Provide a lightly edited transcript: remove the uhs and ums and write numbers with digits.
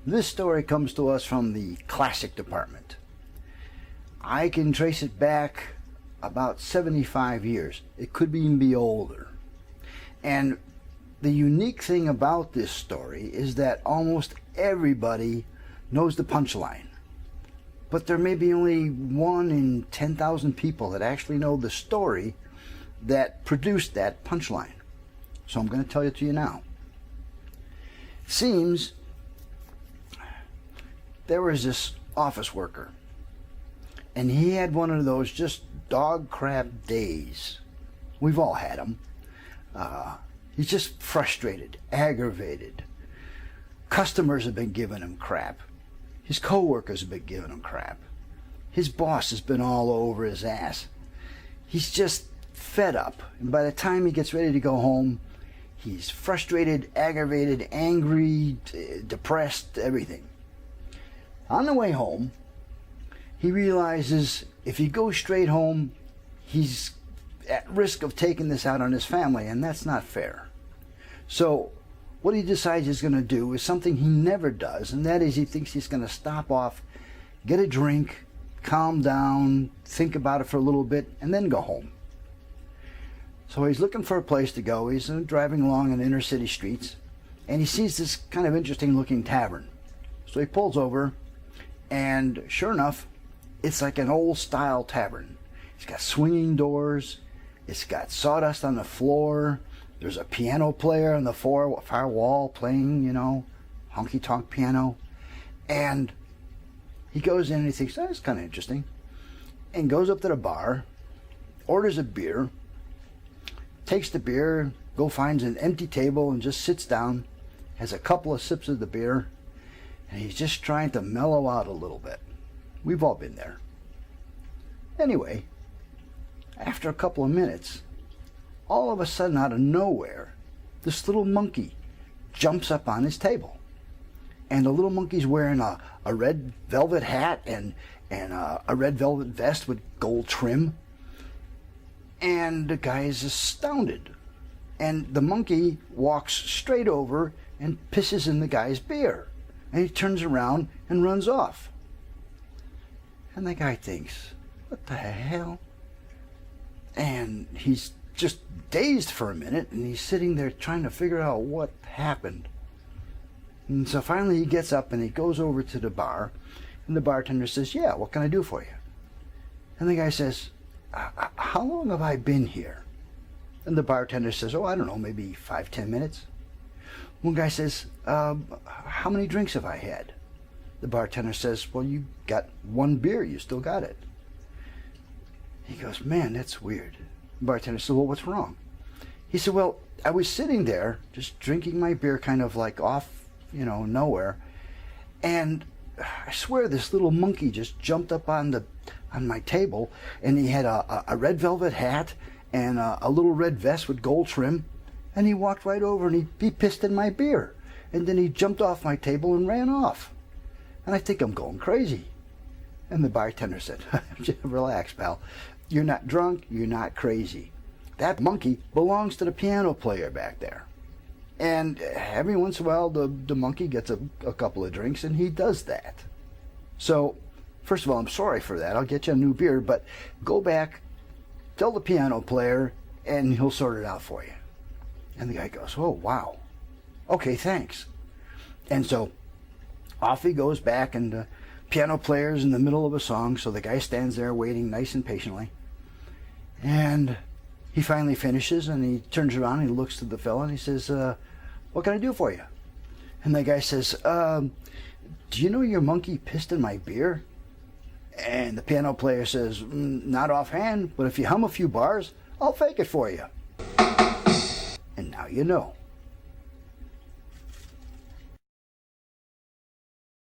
This story comes to us from the classic department. I can trace it back about 75 years. It could even be older. And the unique thing about this story is that almost everybody knows the punchline. But there may be only 1 in 10,000 people that actually know the story that produced that punchline. So I'm going to tell it to you now. Seems there was this office worker, and he had one of those just dog crap days. We've all had them. He's just frustrated, aggravated. Customers have been giving him crap. His coworkers have been giving him crap. His boss has been all over his ass. He's just fed up, and by the time he gets ready to go home, he's frustrated, aggravated, angry, depressed, everything. On the way home, he realizes if he goes straight home, he's at risk of taking this out on his family, and that's not fair. So what he decides he's going to do is something he never does, and that is he thinks he's going to stop off, get a drink, calm down, think about it for a little bit, and then go home. So he's looking for a place to go. He's driving along in the inner city streets, and he sees this kind of interesting looking tavern. So he pulls over, and sure enough, it's like an old style tavern. It's got swinging doors, it's got sawdust on the floor, there's a piano player on the far wall playing, honky-tonk piano. And he goes in and he thinks, oh, that's kind of interesting. And goes up to the bar, orders a beer, takes the beer, finds an empty table and just sits down, has a couple of sips of the beer, and he's just trying to mellow out a little bit. We've all been there. Anyway, after a couple of minutes, all of a sudden out of nowhere, this little monkey jumps up on his table. And the little monkey's wearing a red velvet hat and a red velvet vest with gold trim. And the guy is astounded. And the monkey walks straight over and pisses in the guy's beer. And he turns around and runs off. And the guy thinks, what the hell? And he's just dazed for a minute, and he's sitting there trying to figure out what happened. And so finally he gets up and he goes over to the bar, and the bartender says, yeah, what can I do for you? And the guy says, how long have I been here? And the bartender says, oh, I don't know, maybe 5-10 minutes. One guy says, how many drinks have I had? The bartender says, well, you got 1 beer, you still got it. He goes, man, that's weird. The bartender said, well, what's wrong? He said, well, I was sitting there just drinking my beer kind of like off, nowhere. And I swear this little monkey just jumped up on my table, and he had a red velvet hat and a little red vest with gold trim. And he walked right over and he pissed in my beer. And then he jumped off my table and ran off. And I think I'm going crazy. And the bartender said, relax, pal. You're not drunk, you're not crazy. That monkey belongs to the piano player back there. And every once in a while, the monkey gets a couple of drinks, and he does that. So, first of all, I'm sorry for that. I'll get you a new beer, but go back, tell the piano player, and he'll sort it out for you. And the guy goes, oh, wow. Okay, thanks. And so off he goes back, and the piano player's in the middle of a song, so the guy stands there waiting nice and patiently. And he finally finishes, and he turns around and he looks to the fella and he says, what can I do for you? And the guy says, do you know your monkey pissed in my beer? And the piano player says, not offhand, but if you hum a few bars, I'll fake it for you. And now you know.